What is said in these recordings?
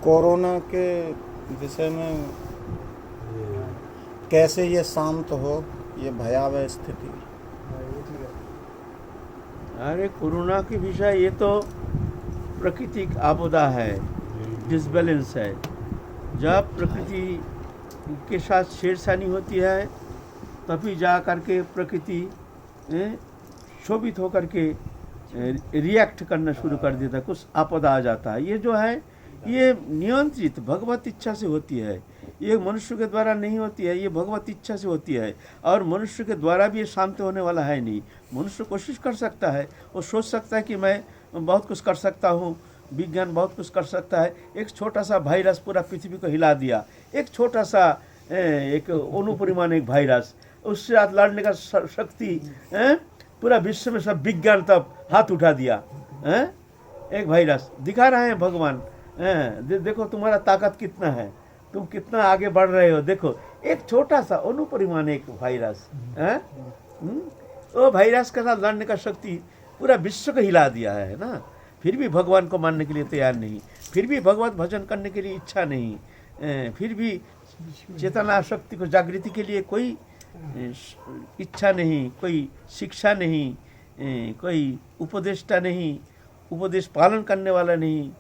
Corona के विषय में कैसे ये शांत हो, ये भयावह स्थिति। अरे कोरोना के विषय ये तो प्राकृतिक आपदा है, डिसबैलेंस है। जब प्रकृति के साथ छेड़छानी होती है तभी जा करके प्रकृति शोभित होकर के रिएक्ट करना शुरू कर देता है, कुछ आपदा आ जाता है। ये जो है ये नियंत्रित भगवत इच्छा से होती है, ये मनुष्य के द्वारा नहीं होती है, ये भगवत इच्छा से होती है। और मनुष्य के द्वारा भी ये शांत होने वाला है नहीं। मनुष्य कोशिश कर सकता है, वो सोच सकता है कि मैं बहुत कुछ कर सकता हूँ, विज्ञान बहुत कुछ कर सकता है। एक छोटा सा वायरस पूरा पृथ्वी को हिला दिया, एक छोटा सा एक अनुपरिमाणिक वायरस, उससे आज लड़ने का शक्ति पूरा विश्व में सब विज्ञान तब हाथ उठा दिया। एक वायरस दिखा रहे हैं भगवान, देखो तुम्हारा ताकत कितना है, तुम कितना आगे बढ़ रहे हो। देखो एक छोटा सा अनुपरिमाणिक वायरस, वो वायरस के साथ लड़ने का शक्ति पूरा विश्व को हिला दिया है ना। फिर भी भगवान को मानने के लिए तैयार नहीं, फिर भी भगवत भजन करने के लिए इच्छा नहीं, फिर भी चेतना शक्ति को जागृति के लिए कोई इच्छा नहीं, कोई शिक्षा नहीं, कोई उपदेष्टा नहीं, उपदेश पालन करने वाला नहीं।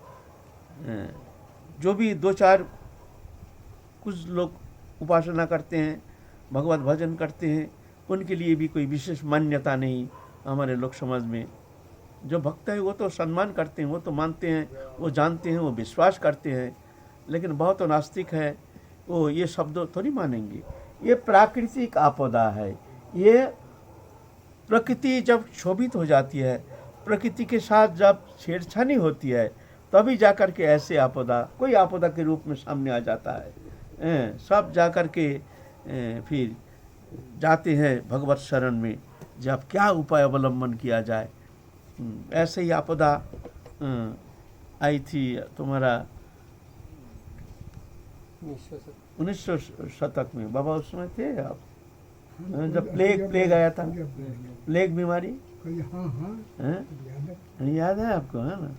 जो भी दो चार कुछ लोग उपासना करते हैं, भगवत भजन करते हैं, उनके लिए भी कोई विशेष मान्यता नहीं हमारे लोक समाज में। जो भक्त है वो तो सम्मान करते हैं, वो तो मानते हैं, वो जानते हैं, वो विश्वास करते हैं। लेकिन बहुत तो नास्तिक है, वो ये शब्द थोड़ी मानेंगे। ये प्राकृतिक आपदा है। ये प्रकृति जब क्षोभित हो जाती है, प्रकृति के साथ जब छेड़छानी होती है, तभी जाकर के ऐसे आपदा कोई आपदा के रूप में सामने आ जाता है। सब जाकर के फिर जाते हैं भगवत शरण में, जब क्या उपाय अवलंबन किया जाए। ऐसे ही आपदा आई थी तुम्हारा 1900 शतक में। बाबा उस समय थे आप, जब प्लेग आया था, प्लेग बीमारी याद है आपको, है ना।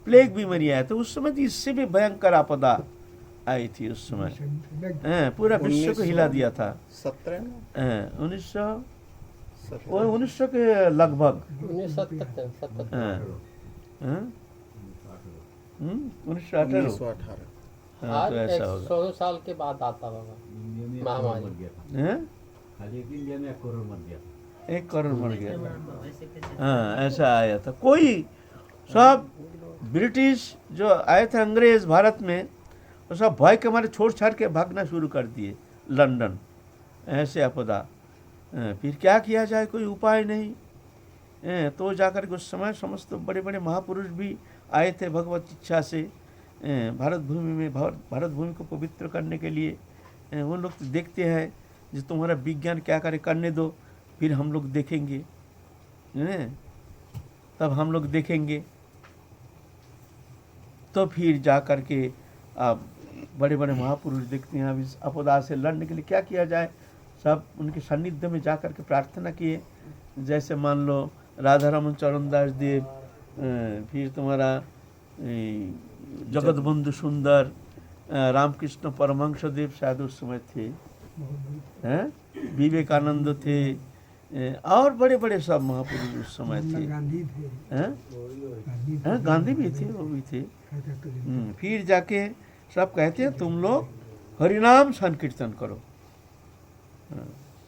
प्लेग बीमारी आया तो उस समय तो इससे भी भयंकर आपदा आई थी उस समय, पूरा विश्व को हिला दिया था। 1900 के लगभग 1918। आज तो ऐसा होगा 100 साल के बाद आता होगा महामारी। एक करोड़ मर गया। हाँ ऐसा आया था। कोई सब ब्रिटिश जो आए थे अंग्रेज भारत में, वो सब भय के मारे छोड़ छाड़ के भागना शुरू कर दिए लंदन। ऐसे आपदा, फिर क्या किया जाए, कोई उपाय नहीं। तो जाकर के उस समय समस्त बड़े बड़े महापुरुष भी आए थे भगवत इच्छा से भारत भूमि में, भारत भूमि को पवित्र करने के लिए। वो लोग तो देखते हैं जो तुम्हारा विज्ञान क्या करे, करने दो, फिर हम लोग देखेंगे, तब हम लोग देखेंगे। तो फिर जा कर के अब बड़े बड़े महापुरुष देखते हैं अब इस आपदा से लड़ने के लिए क्या किया जाए। सब उनके सानिध्य में जा कर के प्रार्थना किए। जैसे मान लो राधा रमन चरण दास देव, फिर तुम्हारा जगत बंधु सुंदर, रामकृष्ण परमहंस देव शायद उस समय थे, विवेकानंद थे, और बड़े बड़े सब महापुरुष उस समय थे। गांधी भी थे, वो भी थे। फिर जाके सब कहते हैं तुम लोग हरिनाम संकीर्तन करो,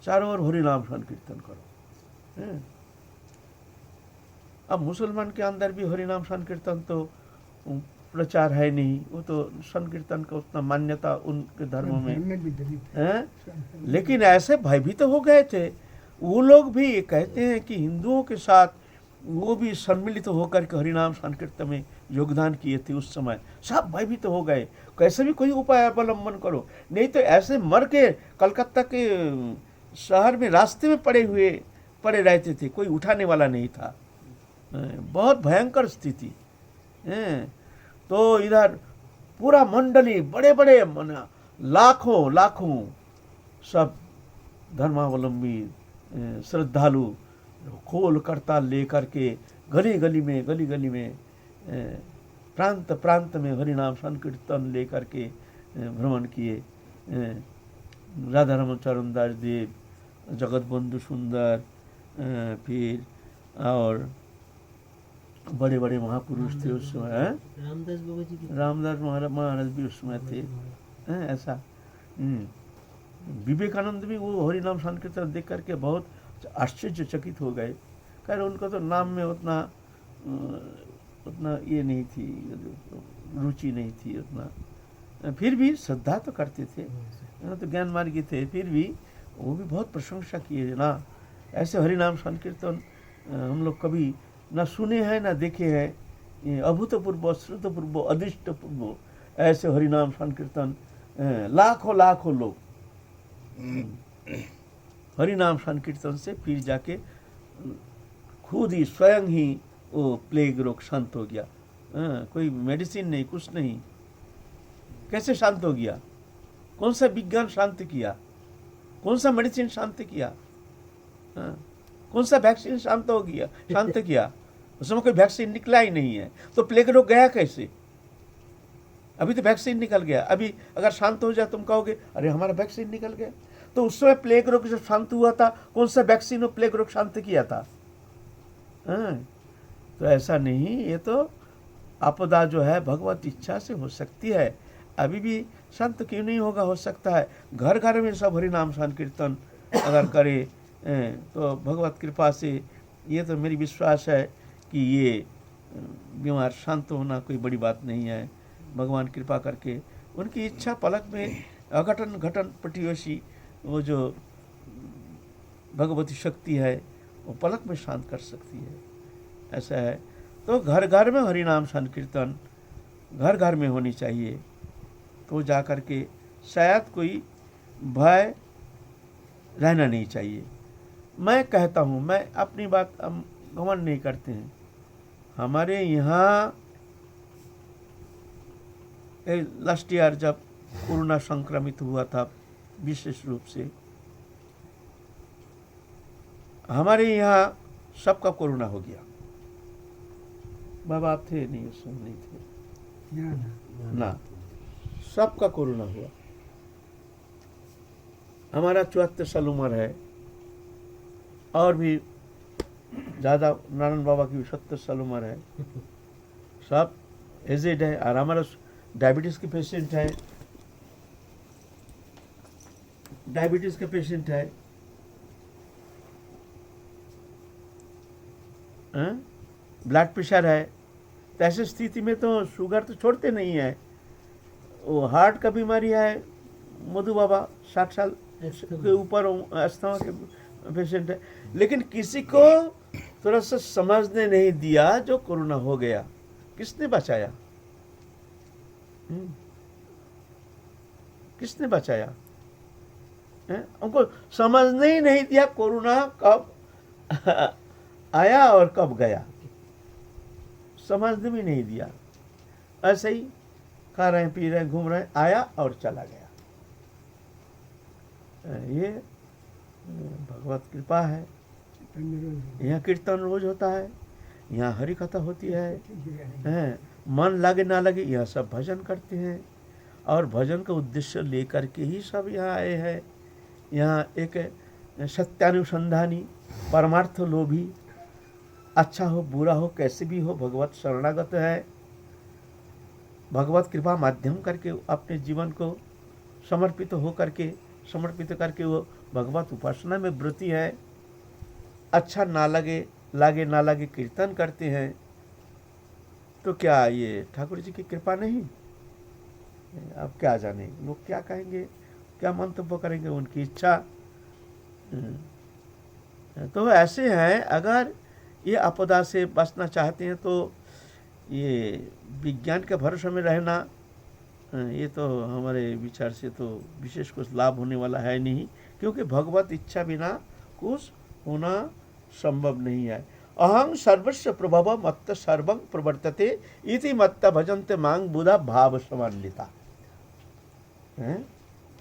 चारों ओर हरिनाम संकीर्तन करो। अब मुसलमान के अंदर भी हरिनाम संकीर्तन तो प्रचार है नहीं, वो तो संकीर्तन का उतना मान्यता उनके धर्म में है। लेकिन ऐसे भयभीत हो गए थे वो लोग भी, कहते हैं कि हिंदुओं के साथ वो भी सम्मिलित होकर के हरिनाम संकीर्तन में योगदान किए थे। उस समय सब भयभीत हो गए, कैसे भी कोई उपाय अवलंबन करो, नहीं तो ऐसे मर के कलकत्ता के शहर में रास्ते में पड़े रहते थे, कोई उठाने वाला नहीं था। बहुत भयंकर स्थिति। तो इधर पूरा मंडली, बड़े बड़े लाखों सब धर्मावलंबी श्रद्धालु खोल करताल लेकर के गली गली में प्रांत प्रांत में हरिनाम संकीर्तन लेकर के भ्रमण किए। राधा रमन चरण दास देव, जगत बंधु सुंदर, फिर और बड़े बड़े महापुरुष थे उस समय। रामदास महाराज भी उस समय थे। ऐसा विवेकानंद भी वो हरिनाम संकीर्तन देख करके बहुत आश्चर्यचकित हो गए। खैर उनको तो नाम में उतना ये नहीं थी, रुचि नहीं थी उतना, फिर भी श्रद्धा तो करते थे, तो ज्ञान मार्गी थे, फिर भी वो भी बहुत प्रशंसा किए ना। ऐसे हरिनाम संकीर्तन हम लोग कभी ना सुने हैं ना देखे हैं। अभूतपूर्व, श्रुतपूर्व, अदृष्टपूर्व ऐसे हरिनाम संकीर्तन लाखों लाखों लोग हरिनाम संकीर्तन से फिर जाके खुद ही स्वयं ही वो प्लेग रोग शांत हो गया। कोई मेडिसिन नहीं, कुछ नहीं, कैसे शांत हो गया? कौन सा विज्ञान शांत किया? कौन सा मेडिसिन शांत किया? कौन सा वैक्सीन शांत हो गया, शांत किया? उसमें कोई वैक्सीन निकला ही नहीं है, तो प्लेग रोग गया कैसे? अभी तो वैक्सीन निकल गया। अभी अगर शांत हो जाए तुम कहोगे अरे हमारा वैक्सीन निकल गया। तो उस समय प्लेग रोग जब शांत हुआ था, कौन सा वैक्सीन और प्लेग रोग शांत किया था? तो ऐसा नहीं, ये तो आपदा जो है भगवत इच्छा से हो सकती है। अभी भी शांत क्यों नहीं होगा? हो सकता है। घर घर में सब हरिनाम संकीर्तन अगर करे तो भगवत कृपा से ये तो मेरी विश्वास है कि ये बीमार शांत होना कोई बड़ी बात नहीं है। भगवान कृपा करके उनकी इच्छा पलक में अघटन घटन प्रतिवेशी वो जो भगवती शक्ति है वो पलक में शांत कर सकती है। ऐसा है। तो घर घर में हरिनाम संकीर्तन घर घर में होनी चाहिए, तो जा कर के शायद कोई भय रहना नहीं चाहिए। मैं कहता हूँ, मैं अपनी बात घमंड नहीं करते हैं। हमारे यहाँ लास्ट ईयर जब कोरोना संक्रमित हुआ था विशेष रूप से, हमारे यहाँ सबका कोरोना हो गया। बाबा आप थे नहीं, उस समय नहीं थे ना, सबका कोरोना हुआ। हमारा 74 साल उम्र है और भी ज़्यादा, नारायण बाबा की 70 साल उम्र है, सब एजेड है। और हमारा डायबिटीज़ के पेशेंट है, डायबिटीज़ के पेशेंट है, ब्लड प्रेशर है। तो ऐसी स्थिति में तो शुगर तो छोड़ते नहीं है। वो हार्ट का बीमारी है, मधु बाबा 60 साल के ऊपर अस्थमा के पेशेंट है। लेकिन किसी को थोड़ा सा समझने नहीं दिया जो कोरोना हो गया। किसने बचाया? किसने बचाया? उनको समझने ही नहीं दिया कोरोना कब आया और कब गया, समझने भी नहीं दिया। ऐसे ही खा रहे हैं, पी रहे हैं, घूम रहे हैं, आया और चला गया। ये भगवत कृपा है। यहाँ कीर्तन रोज होता है, यहाँ हरि कथा होती है, मन लगे ना लगे यहाँ सब भजन करते हैं। और भजन का उद्देश्य लेकर के ही सब यहाँ आए हैं। यहाँ एक सत्यानुसंधानी, परमार्थ लोभी, अच्छा हो बुरा हो कैसे भी हो भगवत शरणागत है। भगवत कृपा माध्यम करके अपने जीवन को समर्पित करके वो भगवत उपासना में व्रती है। अच्छा ना लगे ना लगे कीर्तन करते हैं। तो क्या ये ठाकुर जी की कृपा नहीं? अब क्या जाने लोग क्या कहेंगे, क्या मंतव्य करेंगे, उनकी इच्छा। तो ऐसे हैं। अगर ये आपदा से बचना चाहते हैं तो ये विज्ञान के भरोसे में रहना, ये तो हमारे विचार से तो विशेष कुछ लाभ होने वाला है नहीं, क्योंकि भगवत इच्छा बिना कुछ होना संभव नहीं है। अहं सर्वस्व प्रभव मत्त सर्वं प्रवर्तते इति मत्त भजन्ते मांग बुधा भाव समन्विता।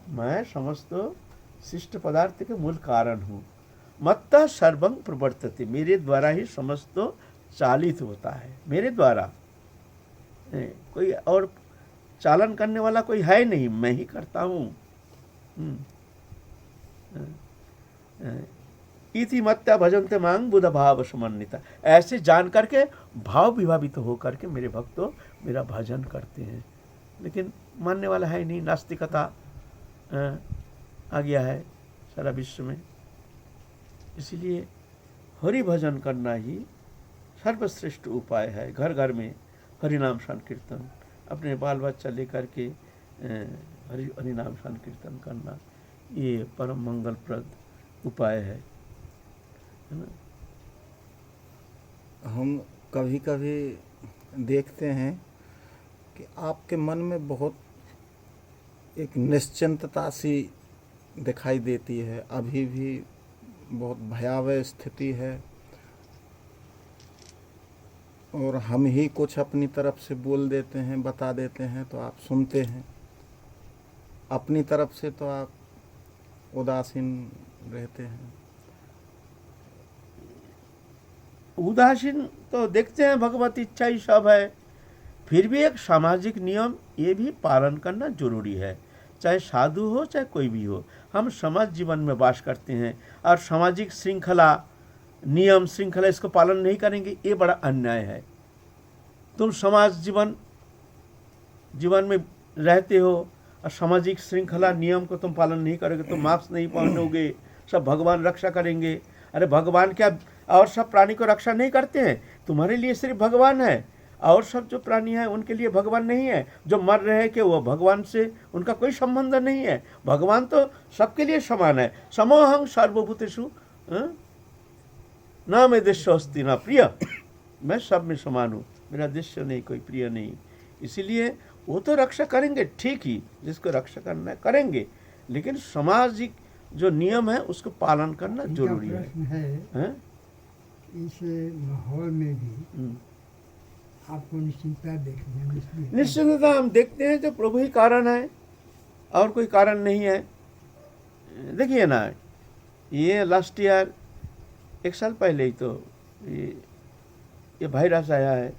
मैं समस्त शिष्ट पदार्थ के मूल कारण हूँ। मत्त सर्वं प्रवर्तते, मेरे द्वारा ही समस्त चालित होता है, मेरे द्वारा। कोई और चालन करने वाला कोई है नहीं, मैं ही करता हूँ। इति मत्या भजन्ते मांग बुध भाव समन्विता, ऐसे जान करके भाव विभावित हो करके मेरे भक्तों मेरा भजन करते हैं। लेकिन मानने वाला है नहीं, नास्तिकता आ गया है सारा विश्व में। इसलिए हरि भजन करना ही सर्वश्रेष्ठ उपाय है। घर घर में हरि नाम संकीर्तन, अपने बाल बच्चा लेकर के हरि नाम संकीर्तन करना, ये परम मंगलप्रद उपाय है ना। हम कभी कभी देखते हैं कि आपके मन में बहुत एक निश्चिंतता सी दिखाई देती है, अभी भी बहुत भयावह स्थिति है, और हम ही कुछ अपनी तरफ से बोल देते हैं, बता देते हैं तो आप सुनते हैं, अपनी तरफ से तो आप उदासीन रहते हैं। उदासीन तो देखते हैं, भगवत इच्छा ही सब है। फिर भी एक सामाजिक नियम ये भी पालन करना जरूरी है, चाहे साधु हो चाहे कोई भी हो। हम समाज जीवन में वास करते हैं और सामाजिक श्रृंखला, नियम श्रृंखला इसको पालन नहीं करेंगे, ये बड़ा अन्याय है। तुम समाज जीवन में रहते हो और सामाजिक श्रृंखला नियम को तुम पालन नहीं करोगे, तुम मास्क नहीं पहनोगे, सब भगवान रक्षा करेंगे। अरे भगवान क्या और सब प्राणी को रक्षा नहीं करते हैं? तुम्हारे लिए सिर्फ भगवान है, और सब जो प्राणी हैं उनके लिए भगवान नहीं है। जो मर रहे हैं कि वो भगवान से उनका कोई संबंध नहीं है। भगवान तो सबके लिए समान है। समोहं सर्वभूतेषु ना मैं देश अस्ति ना प्रिय, मैं सब में समान हूँ, मेरा देश नहीं, कोई प्रिय नहीं। इसीलिए वो तो रक्षा करेंगे, ठीक ही, जिसको रक्षा करना है करेंगे, लेकिन सामाजिक जो नियम है उसको पालन करना जरूरी है। इस माहौल में भी आपको निश्चिंतता देखते हैं? निश्चिंतता हम देखते हैं जो प्रभु ही कारण है, और कोई कारण नहीं है। देखिए ना, ये लास्ट ईयर 1 साल पहले ही तो ये वायरस आया है,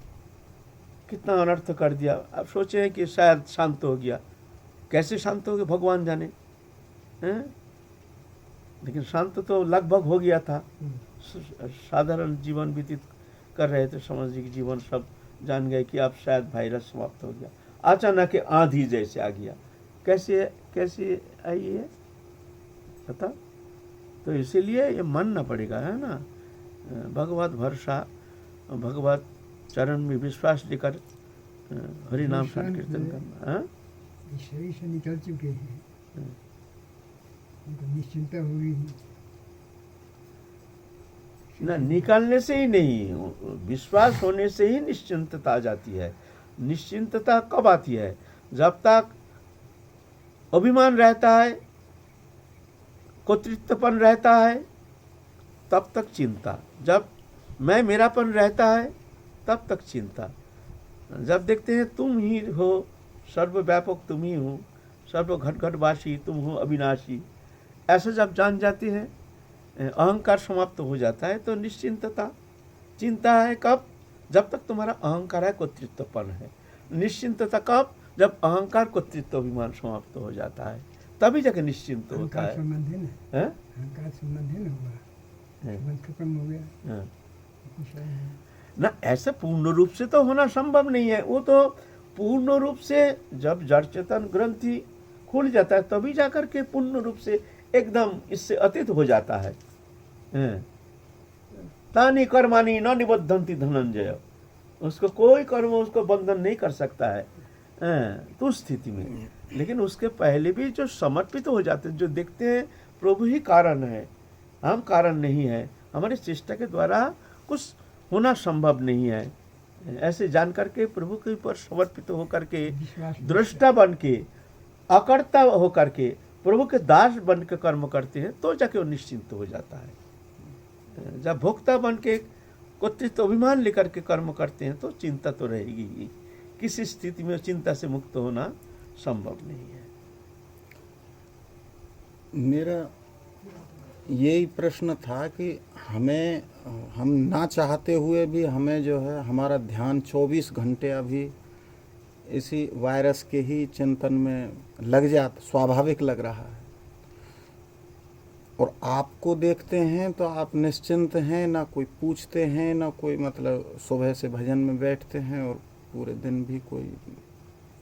कितना अनर्थ कर दिया। अब सोचे हैं कि शायद शांत हो गया, कैसे शांत हो गया भगवान जाने हैं? लेकिन शांत तो लगभग हो गया था। साधारण जीवन व्यतीत कर रहे थे, सामाजिक जीवन, सब जान गए कि अब शायद वायरस समाप्त हो गया। अचानक आंधी जैसे आ गया। कैसे आई है पता? तो इसीलिए ये मानना पड़ेगा, है ना, भगवत भरोसा, भगवत चरण में विश्वास लेकर हरि नाम संकीर्तन करना। शरीर से निकल चुके हैं, तो निश्चिंता होगी ना। निकालने से ही नहीं, विश्वास होने से ही निश्चिंतता आ जाती है। निश्चिंतता कब आती है? जब तक अभिमान रहता है, कर्तृत्वपन रहता है, तब तक चिंता। जब मैं मेरापन रहता है तब तक चिंता। जब देखते हैं तुम ही हो सर्वव्यापक, तुम ही हो सर्व घट घटवासी, तुम हो अविनाशी, ऐसा जब जान जाते हैं, अहंकार समाप्त हो जाता है, तो निश्चिंतता। चिंता है कब? जब तक तुम्हारा अहंकार है, कर्तृत्वपन है। निश्चिंतता कब? जब अहंकार कर्तृत्व अभिमान समाप्त हो जाता है, तभी जाके निश्चिंत होता है। अहंकार संबंधी हुआ, खत्म हो गया ना। ऐसे पूर्ण रूप से तो होना संभव नहीं है। वो तो पूर्ण रूप से जब जड़ चेतन ग्रंथि खुल जाता है, तभी जाकर के पूर्ण रूप से एकदम इससे अतीत हो जाता है। तानि कर्माणि न निबद्धन्ति धनंजय, उसको कोई कर्म उसको बंधन नहीं कर सकता है तो स्थिति में। लेकिन उसके पहले भी जो समर्पित हो जाते हैं, जो देखते हैं प्रभु ही कारण है, हम कारण नहीं है, हमारी चेष्टा के द्वारा कुछ होना संभव नहीं है, ऐसे जान करके प्रभु के ऊपर समर्पित होकर के, दृष्टा बन के, अकर्ता होकर के, प्रभु के दास बन के कर्म करते हैं, तो जाके वो निश्चिंत हो जाता है। जब भोक्ता बन के कर्तृत्व अभिमान लेकर के कर्म करते हैं तो चिंता तो रहेगी ही। किसी स्थिति में चिंता से मुक्त होना संभव नहीं है। मेरा यही प्रश्न था कि हम ना चाहते हुए भी हमें जो है हमारा ध्यान 24 घंटे अभी इसी वायरस के ही चिंतन में लग जाता, स्वाभाविक लग रहा है। और आपको देखते हैं तो आप निश्चिंत हैं, ना कोई पूछते हैं, ना कोई मतलब सुबह से भजन में बैठते हैं और पूरे दिन भी कोई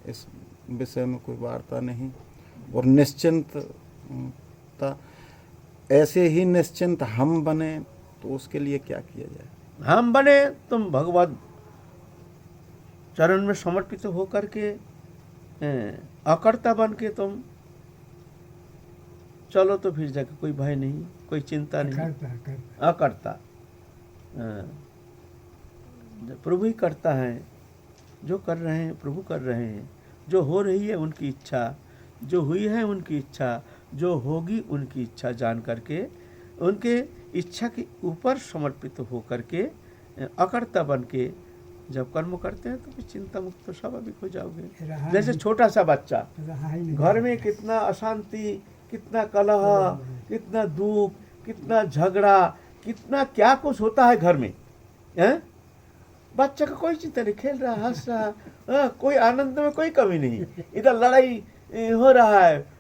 इस विषय में कोई वार्ता नहीं, और निश्चिंतता। ऐसे ही निश्चिंत हम बने तो उसके लिए क्या किया जाए? हम बने, तुम भगवत चरण में समर्पित होकर के अकर्ता बन के तुम चलो, तो फिर जाके कोई भय नहीं, कोई चिंता नहीं। करता अकर्ता, प्रभु ही करता है, जो कर रहे हैं प्रभु कर रहे हैं, जो हो रही है उनकी इच्छा, जो हुई है उनकी इच्छा, जो होगी उनकी इच्छा जान करके, उनके इच्छा के ऊपर समर्पित हो करके अकर्ता बन के जब कर्म करते हैं तो फिर चिंता मुक्त तो स्वाभाविक हो जाओगे। रहा जैसे नहीं- छोटा सा बच्चा, रहा ही नहीं। घर में कितना अशांति, कितना कलह, कितना दुख, कितना झगड़ा, कितना क्या कुछ होता है घर में, हैं? बच्चा का कोई चिंता नहीं, खेल रहा, हंस रहा, कोई आनंद में कोई कमी नहीं। इधर लड़ाई हो रहा है,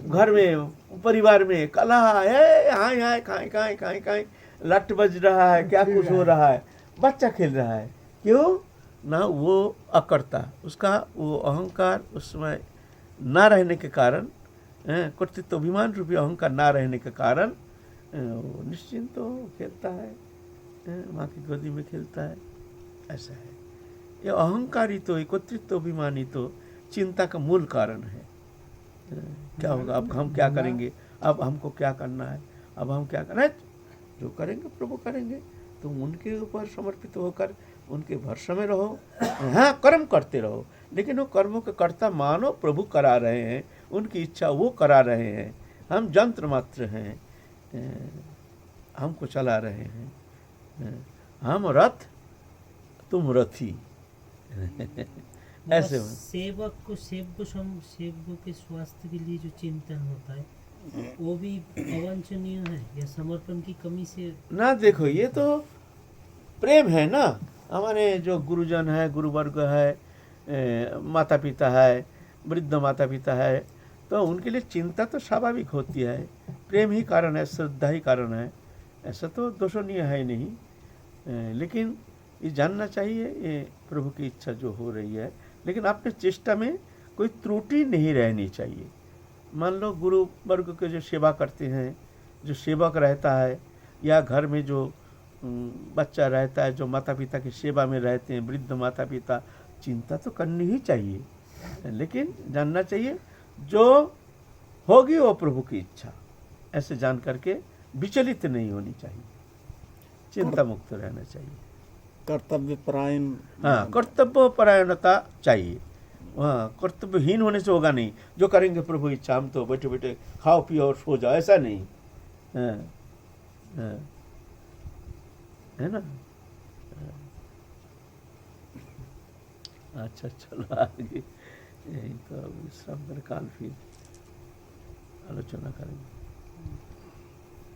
घर में परिवार में कलह है, हाय हाय खाए खाए खाए खाए, लट बज रहा है, क्या कुछ हो रहा है, बच्चा खेल रहा है। क्यों ना? वो अकर्ता, उसका वो अहंकार उसमें ना रहने के कारण, कर्तृत्व अभिमान रूपी अहंकार ना रहने के कारण वो निश्चिंत तो खेलता है, माँ की गोदी में खेलता है। ऐसा है, ये अहंकारी तो, कर्तृत्व अभिमानी तो चिंता का मूल कारण है। क्या होगा, अब हम क्या करेंगे, अब हमको क्या करना है, अब हम क्या करना है, जो करेंगे प्रभु करेंगे। तुम उनके ऊपर समर्पित होकर उनके भरोसे में रहो। हाँ, कर्म करते रहो, लेकिन वो कर्मों के कर्ता मानो प्रभु करा रहे हैं, उनकी इच्छा वो करा रहे हैं, हम यंत्र मात्र हैं, हमको चला रहे हैं, हम रथ तुम रथी। ऐसे में सेवक के स्वास्थ्य के लिए जो चिंतन होता है वो भी अवांछनीय है या समर्पण की कमी से? ना देखो, ये तो प्रेम है ना। हमारे जो गुरुजन है, गुरुवर्ग है, माता पिता है, वृद्ध माता पिता है, तो उनके लिए चिंता तो स्वाभाविक होती है। प्रेम ही कारण है, श्रद्धा ही कारण है, ऐसा तो दोषणीय है नहीं। लेकिन ये जानना चाहिए, ये प्रभु की इच्छा जो हो रही है, लेकिन अपने चेष्टा में कोई त्रुटि नहीं रहनी चाहिए। मान लो गुरु वर्ग के जो सेवा करते हैं, जो सेवक रहता है, या घर में जो बच्चा रहता है, जो माता पिता की सेवा में रहते हैं, वृद्ध माता पिता, चिंता तो करनी ही चाहिए, लेकिन जानना चाहिए जो होगी वो प्रभु की इच्छा, ऐसे जान करके विचलित नहीं होनी चाहिए, चिंता मुक्त रहना चाहिए। कर्तव्य परायण, हाँ, कर्तव्य परायणता चाहिए। हाँ, कर्तव्यहीन होने से होगा नहीं, जो करेंगे प्रभु इच्छा, हम तो बैठे बैठे खाओ पियो और सो जाओ, ऐसा नहीं। हाँ, हाँ, है ना। अच्छा, चलो आगे, यही तो विश्राम कर, काल फिर आलोचना करेंगे।